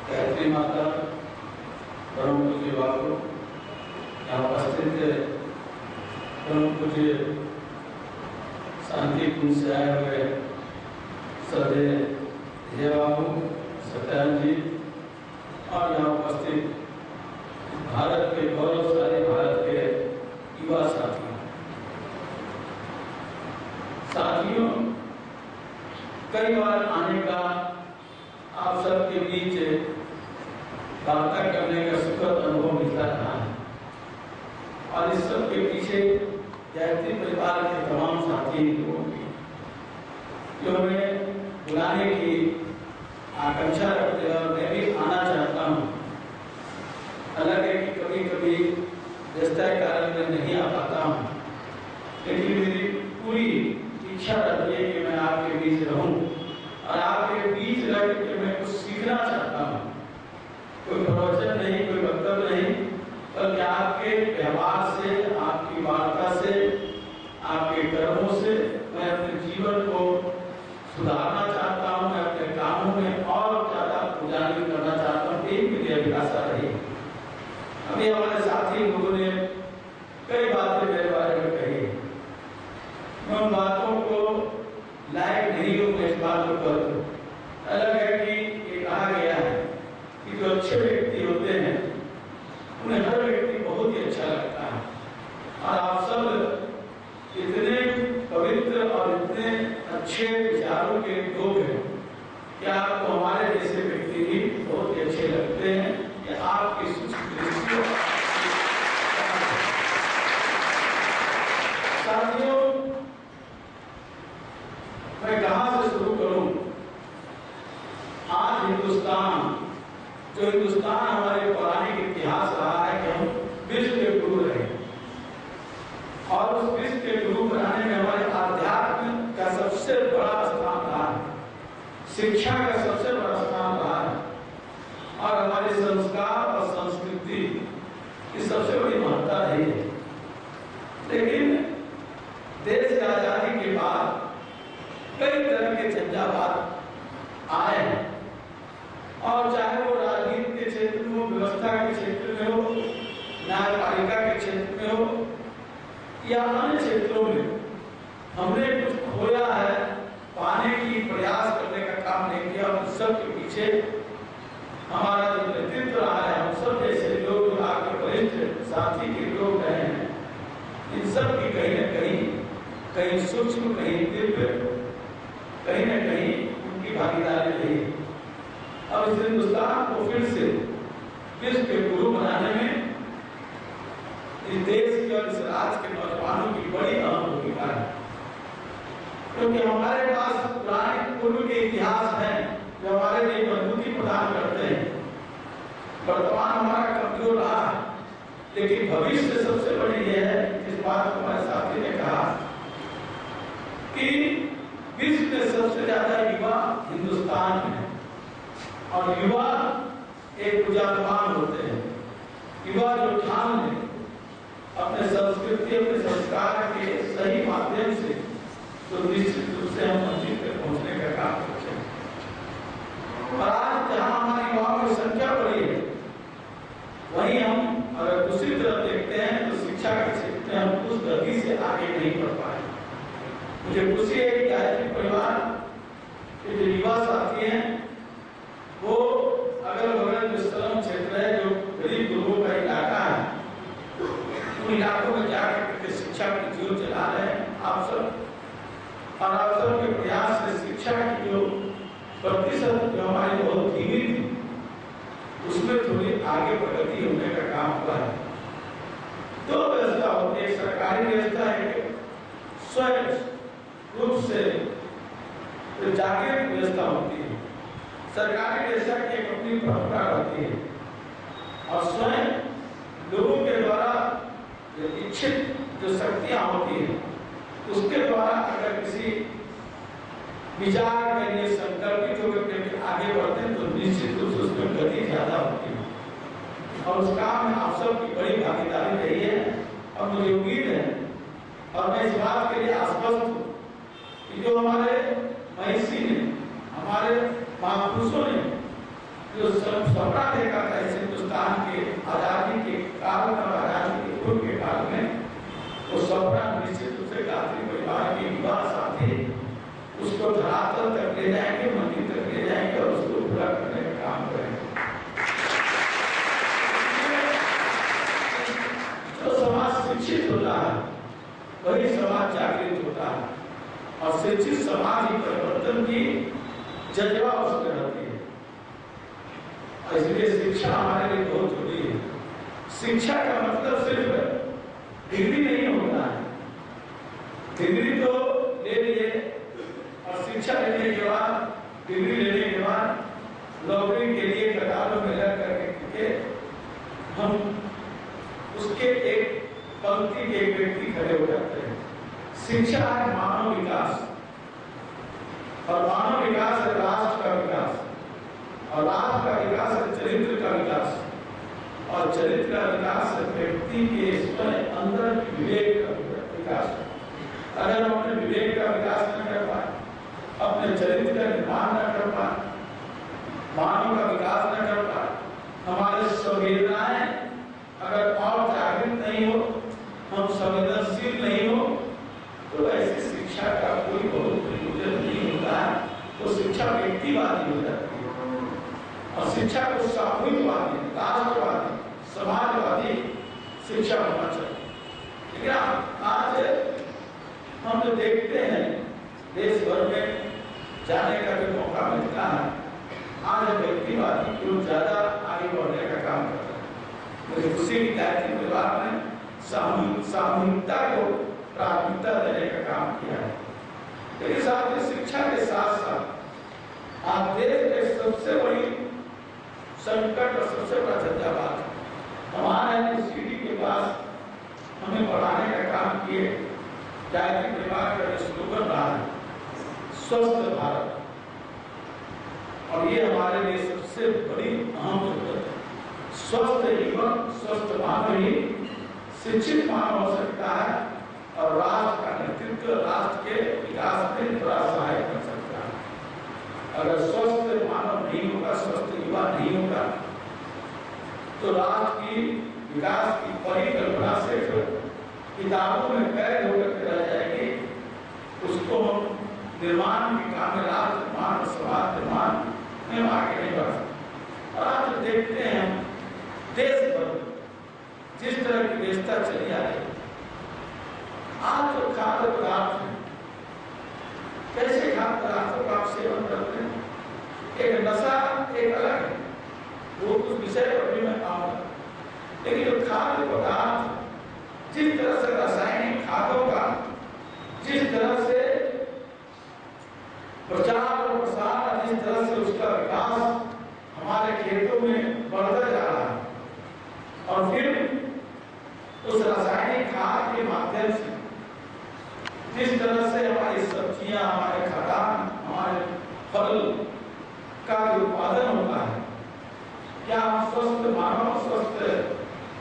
गायत्री माता, परम पूज्य बाबू, यहाँ उपस्थित परम पूज्य शांति कुंज से आए हुए श्रद्धेय जय बाबू, सत्यानंद जी और यहाँ उपस्थित भारत के गौरवशाली भारत के युवा साथियों, कई बार आने का आप सबके बीच वार्ता करने का सुखद अनुभव मिलता रहा है और इस सब के पीछे गायत्री परिवार के तमाम साथी लोगों की जो हमें बुलाने की आकांक्षा रखते हैं और मैं भी आना चाहता हूँ। हालांकि कि कभी कभी व्यस्तता के कारण मैं नहीं आ पाता हूँ, लेकिन मेरी पूरी इच्छा रहती है कि मैं आपके बीच रहूं और आपके बीच रह के मैं कुछ सीखना चाहता हूँ। कोई प्रवचन नहीं, कोई वक्तव्य नहीं, बल्कि आपके व्यवहार से, आपकी वार्ता से, आपके कर्मों से मैं अपने जीवन को सुधारना चाहता हूँ, मैं अपने कामों में और ज्यादा उजागर करना चाहता हूँ। एक मेरी अभिलाषा रही। अभी हमारे साथी लोगों ने कई बातें मेरे बारे में कही, मैं उन बातों को लायक नहीं हूँ, मैं इस बात को कर दूँ। अलग है कि ये कहा गया है कि जो अच्छे व्यक्ति होते हैं उन्हें हर व्यक्ति बहुत ही अच्छा लगता है और आप सब इतने पवित्र और इतने अच्छे विचारों के लोग हैं कि आपको हमारे जैसे व्यक्ति भी बहुत ही अच्छे लगते हैं। कि आपकी दृष्टि साथियों, मैं कहां से शुरू करूं? आज जो हिंदुस्तान हमारे पौराणिक इतिहास रहा है कि हम विश्व के गुरु रहे और उस विश्व के गुरु बनाने में हमारे आध्यात्म का सबसे बड़ा स्थान रहा है, शिक्षा का सबसे बड़ा स्थान रहा है और हमारे संस्कार और संस्कृति की सबसे बड़ी महत्ता रही है। लेकिन देश की आजादी के बाद कई तरह के झंझावात आए हैं और चाहे वो राजनीति के क्षेत्र में हो, व्यवस्था के क्षेत्र में हो, न्यायपालिका के क्षेत्र में हो या अन्य क्षेत्रों में, हमने कुछ खोया है, पाने की प्रयास करने का काम नहीं किया। और सब के पीछे हमारा जो नेतृत्व रहा है, हम सब जैसे लोग जो आपके वरिष्ठ साथी के लोग रहे हैं, इन सब की कहीं सूक्ष्म, कहीं दिव्य, कहीं न कहीं उनकी भागीदारी रही। अब इस हिंदुस्तान को फिर से विश्व के गुरु बनाने में इस देश के और इस राज्य के नौजवानों की बड़ी अहम भूमिका है, क्योंकि हमारे पास पुराने पूर्व के इतिहास हैं जो हमारे लिए मजबूती प्रदान करते हैं। वर्तमान हमारा कमजोर रहा है, लेकिन भविष्य सबसे बड़ी यह है, इस बात को हमारे साथी ने कहा कि विश्व में सबसे ज्यादा युवा हिंदुस्तान में और युवा एक ऊर्जावान होते हैं। युवा जो ठान ले अपने संस्कृति, अपने संस्कार के सही माध्यम से, तो निश्चित रूप से हम मंजिल तक पहुंचने का काम करते हैं। और आज जहां हमारी युवाओं की संख्या बढ़ी है, वहीं हम अगर दूसरी तरफ देखते हैं तो शिक्षा के क्षेत्र में हम उस गति से आगे नहीं बढ़ पाए। मुझे खुशी है कि गायत्री परिवार के जो युवा साथी हैं वो अगल बगल जो स्लम क्षेत्र है, जो गरीब लोगों का इलाका है, उन इलाकों में जाकर शिक्षा की ज्योत जला रहे हैं। आप सब और आप सब के प्रयास से शिक्षा की जो प्रतिशत जो हमारी बहुत धीमी थी, उसमें थोड़ी आगे प्रगति होने का काम हुआ है। दो व्यवस्था होती है, सरकारी व्यवस्था है, स्वयं रूप से जागृत व्यवस्था होती है। सरकारी व्यवस्था की एक अपनी परंपरा होती है और स्वयं लोगों के द्वारा इच्छित जो शक्तियां होती है, उसके द्वारा अगर किसी विचार के लिए संकल्पित होकर आगे बढ़ते हैं तो निश्चित रूप से उसमें गति ज्यादा होती है और उस काम में आप सबकी बड़ी भागीदारी रही है। और मुझे उम्मीद है और मैं इस बात के लिए आश्वस्त हूँ कि जो हमारे महर्षि ने, हमारे महापुरुषों ने जो सपना देखा था इस हिंदुस्तान के आजादी के काल में, आजादी के पूर्व के काल में, वो सपना निश्चित रूप से गायत्री परिवार के युवा साथी उसको धरातल तक ले जाएंगे, मंदिर तक ले जाएंगे और उसको पूरा करने का काम करेंगे। जो समाज शिक्षित होता है वही समाज जागृत होता है, और शिक्षित समाज ही परिवर्तन की जज्बा उसमें रहती है। इसलिए शिक्षा हमारे लिए बहुत जरूरी है। शिक्षा का मतलब सिर्फ डिग्री नहीं होता है। डिग्री तो ले लिए और शिक्षा लेने के बाद, डिग्री लेने के बाद नौकरी के लिए कतारों में लग करके हम उसके एक पंक्ति के एक व्यक्ति खड़े हो जाते हैं। शिक्षा है मानव विकास, और मानव विकास है राष्ट्र का विकास, और राष्ट्र का विकास है चरित्र का विकास, और चरित्र का विकास है व्यक्ति के स्वयं अंदर विवेक का विकास। अगर हम अपने विवेक का विकास न कर पाए, अपने चरित्र का निर्माण न कर पाए, मानव का विकास न कर पाए, हमारे संवेदनाएं अगर और जागृत नहीं हो, हम संवेदनशील नहीं हो, तो ऐसी शिक्षा का कोई बहुत प्रयोजन नहीं होता है। तो शिक्षा व्यक्तिवादी हो जाती है, और शिक्षा को सामूहिकवादी, राष्ट्रवादी, समाजवादी शिक्षा होना चाहिए। लेकिन आज हम जो देखते हैं देश भर में जाने का जो मौका मिलता है, आज व्यक्तिवादी को ज्यादा आगे बढ़ने का काम करता है। मुझे खुशी की गायत्री परिवार ने सामूहिकता को प्राथमिकता देने का काम किया है। लेकिन साथ में शिक्षा के साथ साथ आज देश में सबसे बड़ी संकट और सबसे बड़ा झंझावात हमारे यूनिवर्सिटी के पास हमें पढ़ाने का काम किए गायत्री परिवार का जो स्लोगन रहा है स्वस्थ भारत, और ये हमारे लिए सबसे बड़ी अहम जरूरत है। स्वस्थ जीवन, स्वस्थ मानव ही शिक्षित मानव हो सकता है, और राष्ट्र का नेतृत्व, राष्ट्र के विकास में बड़ा सहायक कर सकता है। अगर स्वस्थ मानव नहीं होगा, स्वस्थ युवा नहीं होगा, तो राष्ट्र की विकास की परिकल्पना सिर्फ किताबों में कैद होकर रह जाएगी। उसको हम निर्माण के काम में, राष्ट्र निर्माण, समाज निर्माण में आगे नहीं बढ़ सकते। और आज देखते हैं देश भर जिस तरह की व्यवस्था चली आ रही है, आज जो खाद्य पदार्थ है, कैसे खाद्य पदार्थों का आप सेवन करते हैं, एक नशा एक अलग है, वो उस विषय पर भी मैं आऊंगा। लेकिन जो खाद्य पदार्थ जिस तरह से रासायनिक खादों का जिस तरह से प्रचार और प्रसार, जिस तरह से उसका विकास हमारे खेतों में बढ़ता जा रहा है, और फिर उस रासायनिक खाद के माध्यम से जिस तरह से हमारी सब्जियां, हमारे खाद्यान्न, हमारे फल का उत्पादन होता है, क्या हम स्वस्थ मानव, स्वस्थ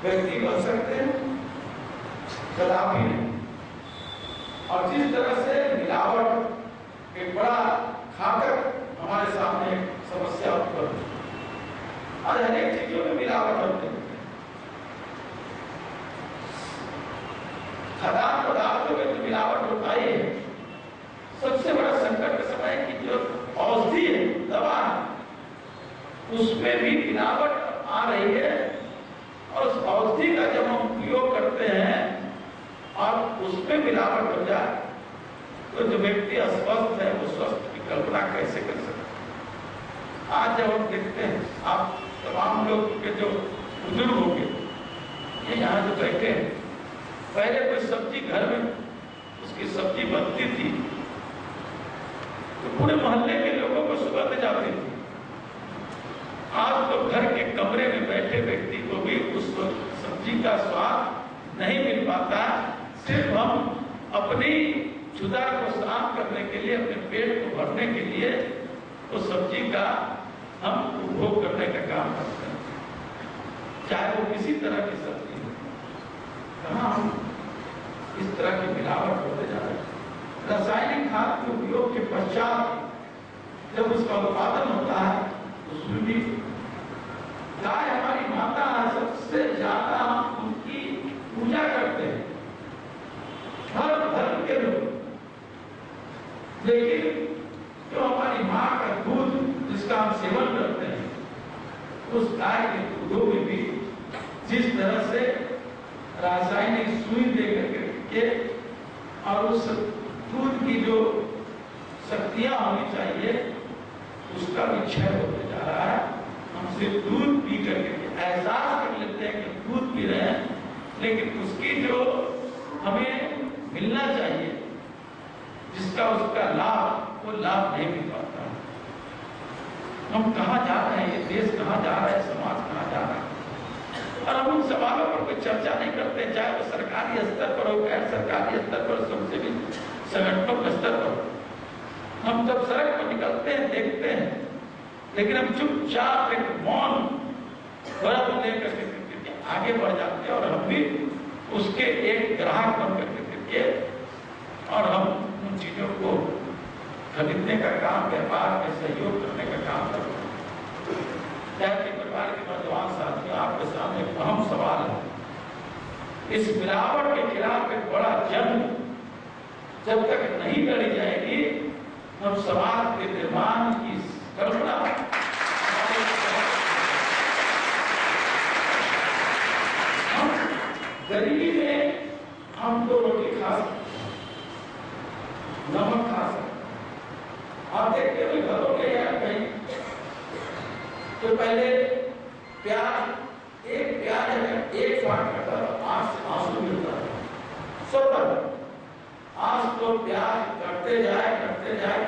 व्यक्ति बन सकते हैं? कदापि नहीं। और जिस तरह से मिलावट एक बड़ा घातक हमारे सामने समस्या उत्पन्न है, आज अनेक चीजों में मिलावट होती है। खाद्य पदार्थों में तो मिलावट होता ही है। सबसे बड़ा संकट के समय की जो औषधि है, दवा है, उसमें भी मिलावट आ रही है। और उस औषधि का जब हम उपयोग करते हैं और उसमें मिलावट हो जाए, तो जो व्यक्ति अस्वस्थ है वो स्वस्थ की कल्पना कैसे कर सकते हैं? आज जब हम देखते हैं, आप तमाम लोग के जो बुजुर्ग होंगे, ये यहाँ जो बैठे हैं, पहले कोई सब्जी घर में उसकी सब्जी बनती थी तो पूरे मोहल्ले के लोगों को सुगंध जाती थी। आज तो घर के कमरे में बैठे व्यक्ति को भी उस सब्जी का स्वाद नहीं मिल पाता। सिर्फ हम अपनी क्षुधा को साफ करने के लिए, अपने पेट को भरने के लिए उस सब्जी का हम उपभोग करने का काम करते हैं, चाहे वो किसी तरह की सब्जी हो। कहाँ हम इस तरह की मिलावट होते जा रहे हैं। रासायनिक खाद के उपयोग के पश्चात जब उसका उत्पादन होता है, उसमें भी गाय हमारी माता सबसे ज्यादा हम उनकी पूजा करते हैं, हर धर्म के लोग। लेकिन जो हमारी माँ का दूध जिसका हम सेवन करते हैं, उस गाय के दूधों में भी जिस तरह से रासायनिक सुई देकर के और उस दूध की जो शक्तियां होनी चाहिए उसका भी क्षय होते जा रहा है। हम सिर्फ दूध पी करके एहसास कर लेते हैं कि दूध पी रहे हैं, लेकिन उसकी जो हमें मिलना चाहिए जिसका उसका लाभ, वो लाभ नहीं मिल पाता। हम कहाँ जा रहे हैं, ये देश कहाँ जा रहा है, समाज कहाँ जा रहा है, और हम उन सवालों पर कोई चर्चा नहीं करते, चाहे वो सरकारी स्तर पर हो, गैर सरकारी स्तर पर, सबसे भी संगठनों स्तर पर। हम जब सड़क पर निकलते हैं देखते हैं, लेकिन हम चुपचाप एक मौन व्रत लेकर के आगे बढ़ जाते हैं और हम भी उसके एक ग्राहक बन करके और हम उन चीजों को खरीदने का काम, व्यापार में सहयोग करने का काम करते हैं। परिवार के नौजवान साथियों, आपके सामने एक अहम सवाल है। इस मिलावट के खिलाफ एक बड़ा जंग जब तक नहीं लड़ी जाएगी, हम समाज के निर्माण की कल्पना हम गरीबी में हम 2 रोटी खा सकते, नमक खा सकते। आप देखते हुए घरों में या कहीं तो पहले प्याज, एक प्याज अगर एक फाट करता तो आंख से आंसू मिलता था, सब। आज तो प्याज करते जाए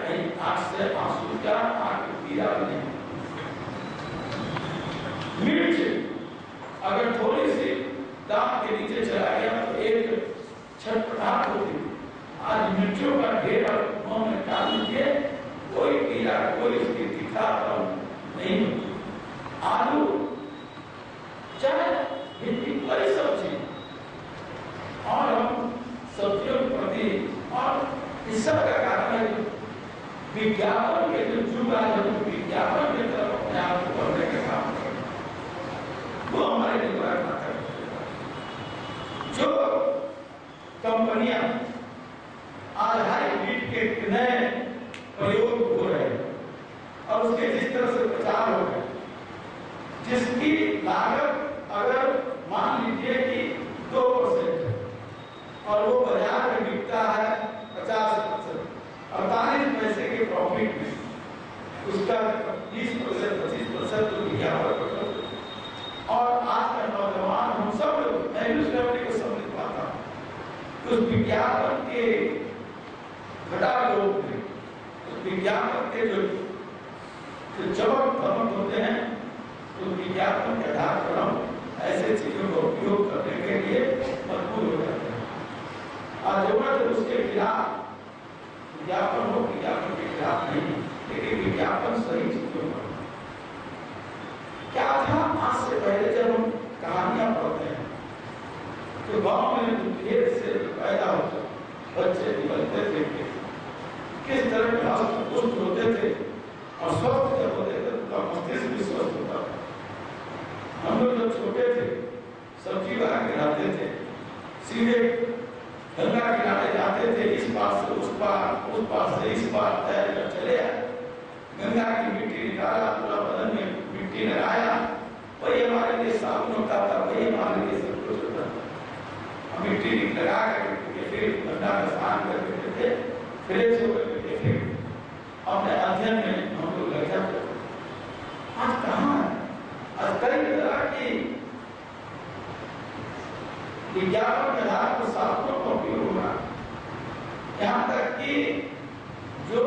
कहीं आंख से आंसू का आंख पीला नहीं। मिर्च अगर थोड़ी सी दांत के नीचे चला गया तो एक छटपटाहट होती। आज मिर्चों का ढेर मुंह में डाल दीजिए, कोई पीला, कोई उसकी तीखा नहीं होती। आलू, चाहे भिंडी, कोई सब्जी, और हम सब्जियों के प्रति, और इस सब का कारण है विज्ञापन के जो युग आज हम विज्ञापन के तरफ अपने आप को बढ़ने का काम कर रहे हैं, वो हमारे लिए बड़ा घातक है। जो कंपनियां आज हाइब्रिड के नए प्रयोग हो रहे हैं और उसके जिस तरह से प्रचार हो रहे हैं, जिसकी लागत अगर मान लीजिए कि 2% है और वो बाजार में बिकता है 50%, 48 पैसे के प्रॉफिट में उसका 20%, 25% तो विज्ञापन पर। और आज का नौजवान, हम सब लोग, मैं भी उस फैमिली को समझ पाता हूँ, उस विज्ञापन के घटा लोग में, उस विज्ञापन के जो चमक धमक होते हैं, उस विज्ञापन के आधार पर हम ऐसे चीजों का उपयोग करने के लिए मजबूर हो जाते हैं। आज जरूरत उसके खिलाफ विज्ञापन हो, विज्ञापन के खिलाफ नहीं, लेकिन विज्ञापन सही चीजों पर। क्या था आज से पहले जब हम कहानियां पढ़ते हैं तो गांव में खेत से पैदा होता बच्चे निकलते थे, किस तरह के हाथ पुष्ट होते थे और स्वस्थ जब होते थे तो मस्तिष्क भी स्वस्थ होता था। हम लोग जब छोटे थे सब्जी बना के लाते थे, सीधे गंगा किनारे जाते थे, इस पार से उस पार से इस पार तैर कर चले आए, गंगा की मिट्टी निकाला, पूरा बदन में मिट्टी लगाया, वही हमारे लिए साबुन होता था, वही हमारे लिए सब कुछ होता था। हम मिट्टी लगा करके फिर गंगा का स्नान करते थे, फ्रेश होकर के फिर अपने अध्ययन में हम लोग लग जाते थे। आज कहाँ है? आज कई तरह की विज्ञापन के आधार पर साधनों का उपयोग हो रहा है। यहाँ तक कि जो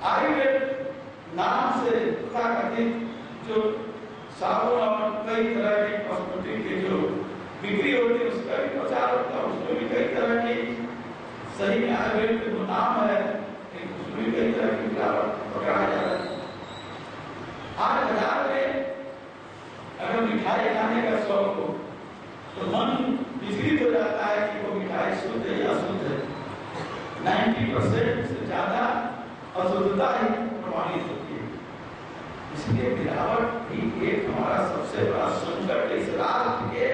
आयुर्वेद नाम से तथाकथित जो साबुन और कई तरह के कॉस्मेटिक के जो बिक्री होती है उसका भी प्रचार होता है, उसमें भी कई तरह की सही आयुर्वेद का जो नाम है उसमें भी कई तरह की मिलावट पकड़ाया जा रहा है। आज बाजार में अगर मिठाई खाने का शौक हो तो मन विचलित हो जाता है कि वो मिठाई शुद्ध है या अशुद्ध है। 90% से ज्यादा अशुद्धता ही प्रमाणित होती है। इसलिए गिरावट भी एक हमारा सबसे बड़ा संकट इस राज्य के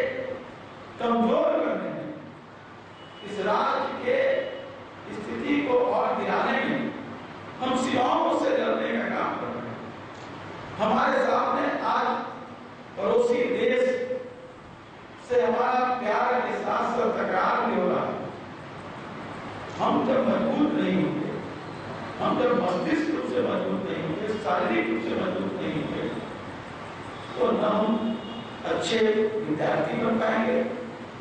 कमजोर करने में, इस राज्य के स्थिति को और गिराने में हम सीमाओं से लड़ने का काम कर रहे हैं। हमारे सामने आज पड़ोसी देश से हमारा प्यार के साथ साथ तकरार भी हो रहा है। हम जब मजबूत नहीं होंगे, हम जब मस्तिष्क रूप से मजबूत नहीं होंगे, शारीरिक रूप से मजबूत नहीं होंगे, तो न हम अच्छे विद्यार्थी बन पाएंगे,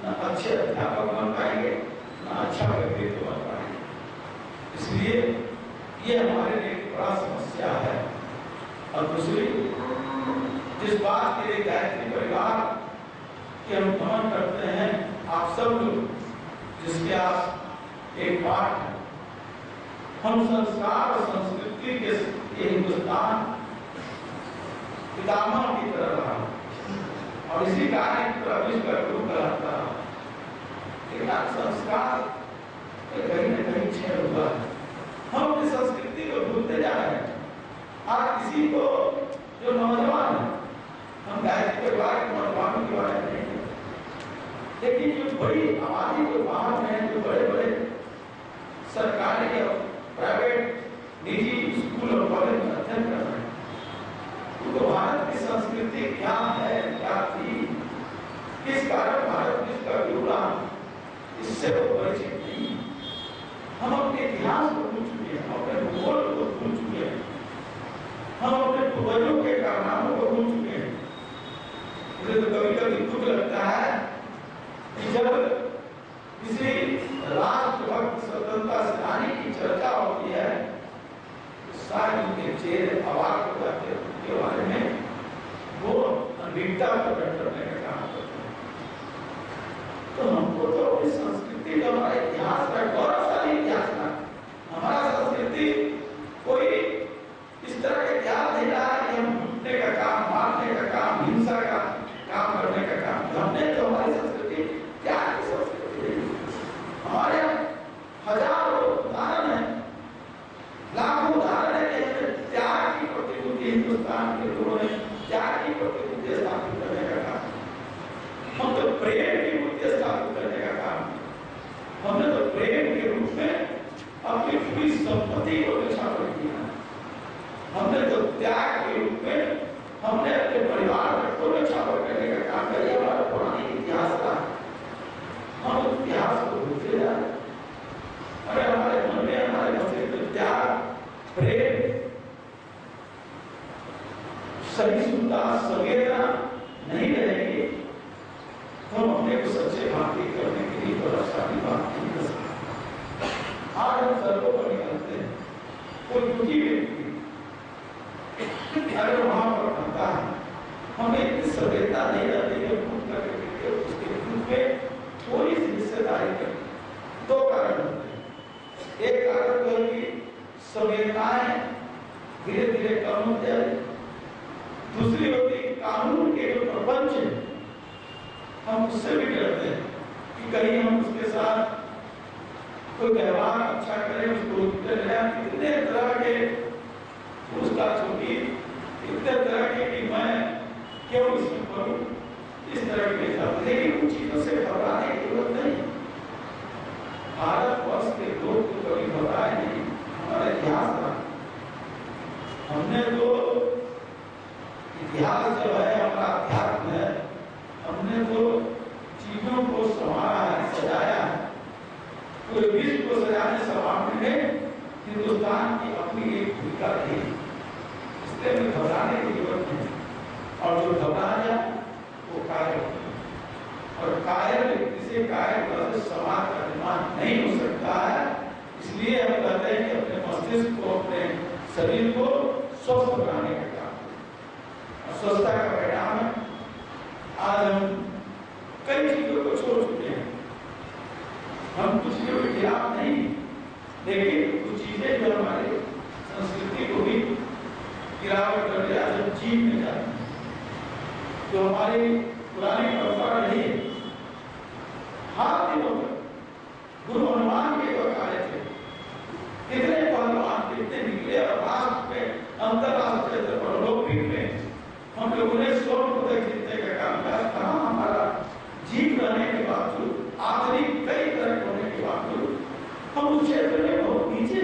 न अच्छे अध्यापक बन पाएंगे, न अच्छा व्यक्तित्व बन पाएंगे। इसलिए ये हमारे लिए एक बड़ा समस्या है। और दूसरी, जिस बात के लिए गायत्री परिवार के हम नमन करते हैं, आप सब लोग जिसके आप एक पाठ है, हम संस्कार और संस्कृति के हिंदुस्तान पितामह की तरह रहा और इसी कार्य की तरह विश्व का गुरु कहलाता रहा। लेकिन आज संस्कार कहीं न कहीं छेड़ हुआ है। हम अपनी संस्कृति को भूलते जा रहे हैं। आज किसी को जो नौजवान है, हम गायत्री परिवार के नौजवानों के बारे में नहीं, लेकिन जो बड़ी आबादी जो बाहर में है, जो बड़े बड़े सरकारी और प्राइवेट निजी स्कूल और कॉलेज में अध्ययन कर रहे हैं, उनको भारत की संस्कृति क्या है, क्या थी, किस कारण भारत विश्व का गुरु रहा, इससे वो परिचित नहीं। हम अपने इतिहास को भूल चुके हैं, हम अपने भूगोल को भूल चुके हैं, हम अपने पूर्वजों के कारनामों को भूल चुके हैं। मुझे तो कभी कभी दुख लगता है कि जब किसी राष्ट्रभक्त स्वतंत्रता सेनानी की चर्चा होती है, तो सारे उनके चेहरे अवाक हो जाते हैं, उनके बारे में वो अनभिज्ञता प्रकट करने का काम करते हैं। तो हमको तो अपनी संस्कृति, जो हमारा इतिहास का गौरवशाली इतिहास था, हमारा संस्कृति कोई इस तरह का इतिहास नहीं रहा कि हम लूटने का काम, मारने का काम, हिंसा का काम करने का काम। हमने तो हमारी संस्कृति त्याग की संस्कृति, हमारे हजारों उदाहरण है, लाखों उदाहरण है कि हमने त्याग की प्रतिभूति, हिंदुस्तान के लोगों ने त्याग की प्रतिभूति स्थापित करने का काम, हम तो प्रेम की मूर्ति स्थापित करने का काम, हमने तो प्रेम के रूप में अपनी पूरी संपत्ति को न्यौछावर किया, हमने तो त्याग के रूप में हमने अपने परिवार को न्यौछावर करने का काम किया। हमारा पुरानी इतिहास था, हम उस इतिहास को भूलते जा रहे हैं। अगर हमारे मन में, हमारे मस्तिष्क में त्याग, प्रेम, सहिष्णुता, संवेदना नहीं रहेगी, तो हम अपने को सच्चे भारतीय करने के लिए बलशाली बात नहीं कर सकते। आज हम सड़कों पर निकलते हैं, कोई दुखी व्यक्ति अगर वहां पर बनता है, हमें इतनी संवेदना नहीं रहती है उसके रूप में थोड़ी सी हिस्सेदारी करें। दो कारण होते हैं। एक कारण तो है कि संवेदनाएं धीरे धीरे कम हो जाए, दूसरी होती है कानून के जो प्रपंच है, हम उससे भी डरते हैं कि कहीं हम उसके साथ कोई व्यवहार अच्छा करें, उसको कितने तरह के उसका छोटी, इतने तरह के कि मैं क्यों इसमें पढ़ूं, इस तरह के हिसाब। लेकिन उन चीजों से घबराने की जरूरत नहीं। भारतवर्ष के लोग तो कभी घबराए नहीं, हमारा इतिहास था। हमने तो इतिहास जो है, हमारा अध्यात्म है, हमने तो चीजों को संवारा है, सजाया है। पूरे विश्व को सजाने संवारने में हिंदुस्तान की अपनी एक भूमिका रही, इसलिए हमें घबराने की जरूरत नहीं। और जो घबरा जाए वो कायर, और कायर व्यक्ति से, कायर से समाज का निर्माण नहीं हो सकता है। इसलिए हम कहते हैं कि अपने मस्तिष्क को, अपने शरीर को स्वस्थ बनाने का काम, और स्वस्थता का परिणाम है आज हम कई चीजों को छोड़ चुके हैं। हम कुछ चीजों के खिलाफ नहीं, लेकिन कुछ चीजें जो हमारी संस्कृति को भी गिरावट कर दिया, जब जीव में जाती है, जो हमारी पुरानी परंपरा रही है। हाथ दिनों में गुरु हनुमान के जो कार्य थे, कितने पहलवान, कितने निकले और लास्ट में अंतरराष्ट्रीय स्तर पर ओलंपिक में हम लोगों ने स्वर्ण पदक जीतने का काम किया। कहाँ हमारा जीव रहने के बावजूद, आधुनिक कई तरह होने के बावजूद हम उस क्षेत्र में बहुत नीचे,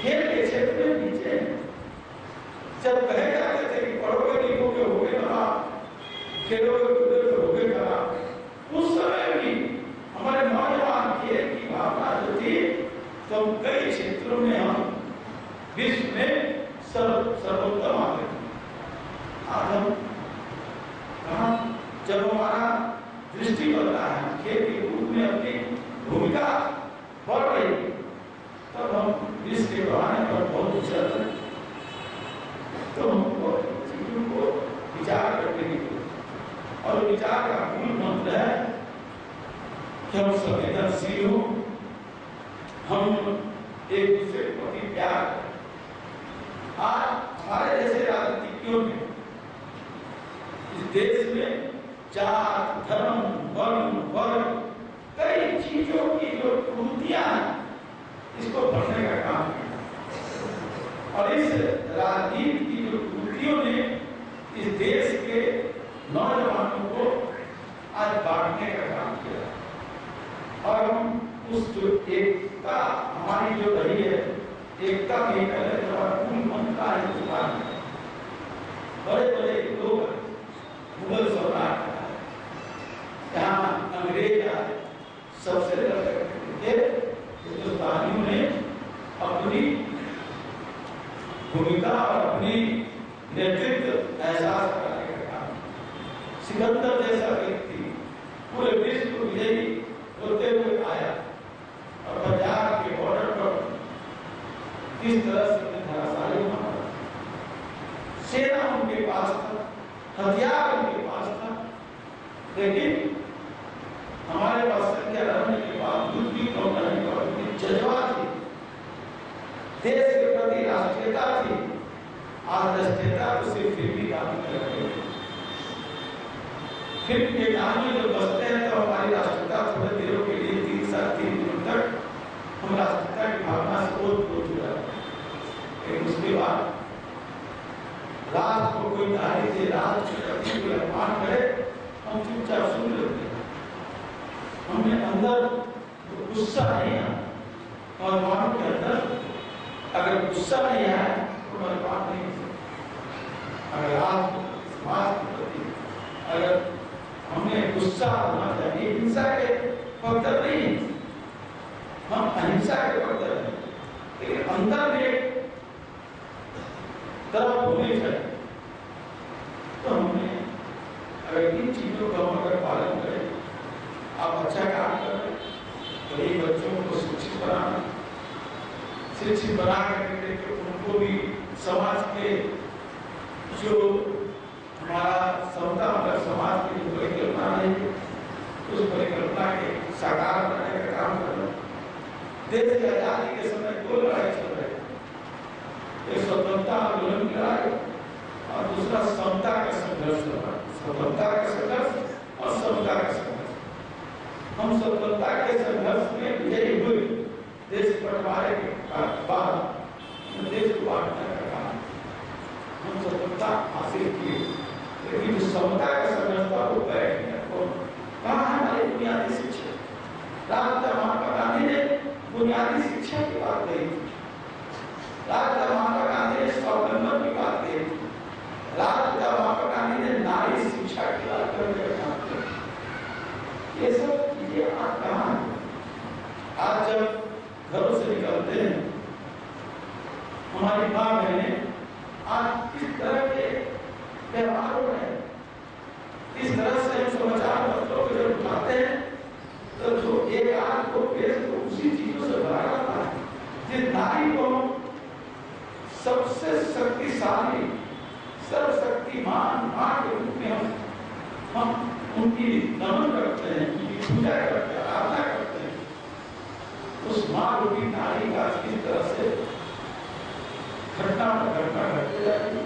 खेल के क्षेत्र में नीचे। जब कहे जाते थे कि पढ़ोगे लिखोगे होगे बड़ा, खेलोगे कूदोगे होगे बड़ा, उस समय भी हमारे नौजवान खेल की भावना जो थी, तो कई क्षेत्रों में हम विश्व में सर्वोत्तम आते थे। आज हम कहाँ, जब हमारा दृष्टि बदला है, खेल के रूप में अपनी भूमिका बढ़ रही, तब हम विश्व के बढ़ाने पर बहुत विचार करें। तो हमको चीजों को विचार करने की, और विचार का मूल मंत्र है कि हम संवेदनशील हो, हम एक दूसरे के प्रति प्यार करें। आज हमारे जैसे राजनीतिज्ञों ने इस देश में जात, धर्म, वर्ण, वर्ग, कई चीजों की जो त्रुटियां हैं, इसको भरने का काम किया। और इस राजनीति की जो त्रुटियों ने इस देश के नौजवानों को आज बांटने का काम किया। और हम उस जो एकता हमारी जो रही है, एकता की मूल मंत्र है हिंदुस्तान में। बड़े बड़े लोग, मुगल सम्राट, यहाँ अंग्रेज आए, सबसे हिंदुस्तानियों ने अपनी भूमिका और अपनी नेतृत्व एहसास कराने का काम। सिकंदर जैसा व्यक्ति पूरे विश्व को विजयी होते हुए आया, और पंजाब के बॉर्डर पर किस तरह से धराशायी हुआ। सेना उनके पास था, हथियार उनके पास था, लेकिन हमारे पास संख्या रहने के बावजूद भी, कम रहने के बावजूद जज्बा थी, देश के प्रति राष्ट्रीयता थी। आज राष्ट्रीयता को सिर्फ फिल्मी गाने कर रहे हैं। फिल्म के गाने जब बजते हैं तो हमारी राष्ट्रीयता थोड़े देरों के लिए 3 साल 3 दिनों तक हम राष्ट्रीयता की भावना से ओत-पोत हो जाते हैं। लेकिन उसके बाद राष्ट्र को कोई गाली दे, राष्ट्र के प्रति कोई अपमान करे, हम चुपचाप सुन लेते हैं। हमें अंदर गुस्सा नहीं है, और मानव के अंदर अगर गुस्सा नहीं है तो हमारी बात नहीं हो सकती। अगर आप समाज के प्रति अगर हमें गुस्सा होना चाहिए, हिंसा के पक्ष नहीं, हम अहिंसा के पक्ष हैं, लेकिन अंदर में तरफ होनी चाहिए। तो हमने अगर इन चीजों का हम अगर पालन करें, आप अच्छा काम कर रहे हैं, गरीब बच्चों को शिक्षित बना करके उनको भी समाज के जो हमारा समता मतलब समाज की जो परिकल्पना है, उस परिकल्पना के साकार करने का काम कर रहे हैं। देश की आजादी के समय 2 लड़ाई चल रहे हैं, एक स्वतंत्रता आंदोलन की लड़ाई और दूसरा समता का संघर्ष, स्वतंत्रता का संघर्ष और समता का संघर्ष। हम स्वतंत्रता के संघर्ष में विजयी हुए, देश बंटवारे के बाद देश को बांटने का काम हम स्वतंत्रता हासिल किए, लेकिन जो समता का संघर्ष था वो बैठ गया। कहाँ है हमारी बुनियादी शिक्षा? राष्ट्रपिता महात्मा गांधी ने बुनियादी शिक्षा की बात कही थी, राष्ट्रपिता महात्मा गांधी ने स्वावलंबन की बात कही थी, राष्ट्रपिता महात्मा गांधी ने नारी शिक्षा की बात करने का काम किया। ये सब चीजें आज कहाँ है? आज जब घरों से निकलते हैं, हमारी माँ बहनें आज किस तरह के व्यवहार हो रहे हैं, किस तरह से हम समाचार पत्रों को जब उठाते हैं तो जो एक आध को पेश तो उसी चीजों से भरा रहता है। जिस नारी को सबसे शक्तिशाली सर्वशक्तिमान मां के रूप में हम उनकी नमन करते हैं, उनकी पूजा करते हैं, आराधना करते हैं, उस मां रूपी नारी का किस तरह से घटना घटते जाती है।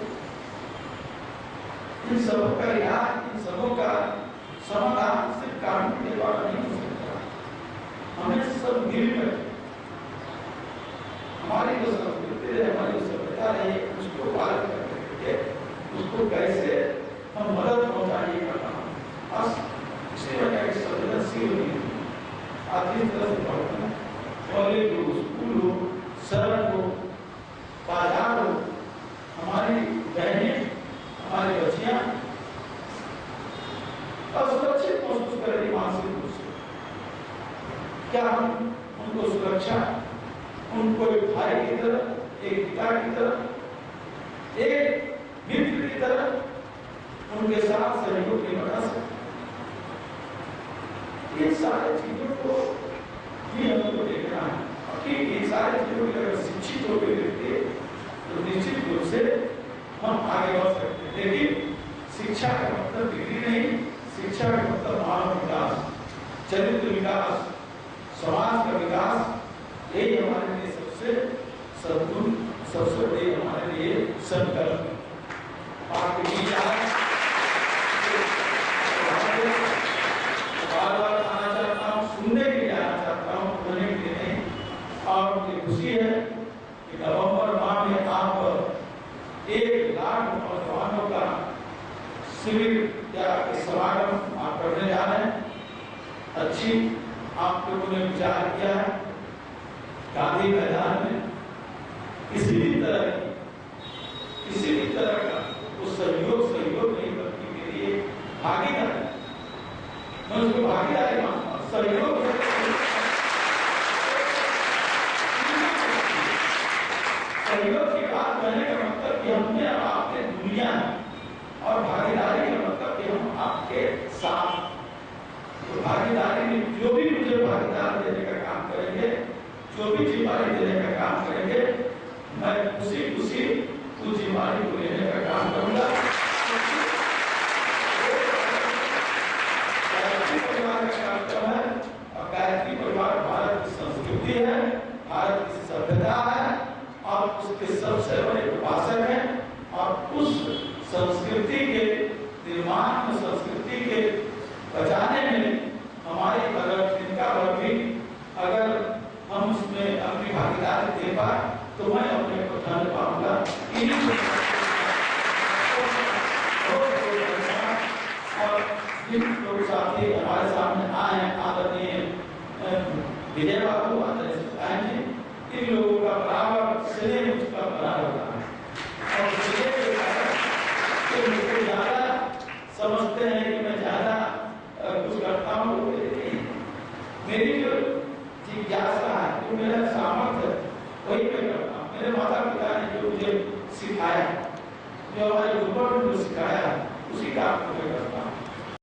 इन सबों का इलाज, इन सबों का समाधान सिर्फ कानून के द्वारा नहीं हो सकता। हमें सब मिलकर हमारी जो संस्कृति है, हमारी सभ्यता आवश्यकता नहीं है उसको पालन करके उसको कैसे हम मदद पहुंचाइए करना बस इसलिए वजह की संवेदनशील होनी आधी तरह से पढ़ना कॉलेज हो स्कूल हो सड़क हो बाजार हो हमारी बहनें हमारी बच्चियां असुरक्षित महसूस करें मानसिक रूप से क्या हम उनको सुरक्षा उनको एक भाई की तरह एक पिता की तरह एक मित्र की तरह उनके साथ सहयोग नहीं बढ़ा सकते ये सारे चीजों को भी हमको देखना है कि इन सारे चीजों की अगर शिक्षित होकर देखते तो निश्चित रूप से हम आगे बढ़ सकते हैं लेकिन शिक्षा का मतलब डिग्री नहीं शिक्षा का मतलब मानव विकास चरित्र विकास समाज का विकास यही हमारे लिए सबसे सद्गुण सबसे बड़ी हमारे लिए संकल्प बार बार आना चाहता हूँ सुनने के लिए आना चाहता हूँ बोलने के लिए नहीं और मुझे खुशी है कि नवंबर माह में आप 1 लाख नौजवानों का शिविर या समागम आप करने जा रहे हैं अच्छी आप लोगों ने विचार किया है गांधी मैदान में किसी भी तरह का उस सहयोग नहीं बल्कि मेरी एक भागीदारी मैं उसको भागीदारी मानता हूँ सहयोग की बात कहने का मतलब कि हमने आपके दुनिया और भागीदारी का मतलब कि हम आपके साथ तो भागीदारी में जो भी मुझे भागीदार देने का काम करेंगे जो भी जिम्मेदारी देने का काम करेंगे मैं खुशी उस जिम्मेदारी को लेने का काम करूंगा परिवार का कार्यक्रम है और गायत्री परिवार भारत की संस्कृति है भारत की सभ्यता है और उसके सबसे बड़े उपासक हैं और उस संस्कृति के निर्माण में संस्कृति के बचाने में हमारी अगर इनका भी अगर हम उसमें अपनी भागीदारी दे पाए तो मैं अपने को धन्य पाऊंगा और जिन लोग साथी हमारे सामने आए आदरणीय विजय बाबू आदरणीय इन लोगों का बराबर स्नेह उसका बना होता है और मुझे ज्यादा समझते हैं कि मैं ज्यादा कुछ करता हूँ मेरी जो जिज्ञासा है जो मेरा सामर्थ्य वही मैं करता हूँ मेरे माता पिता ने जो मुझे सिखाया जो हमारे गुरुओं ने जो सिखाया उसी का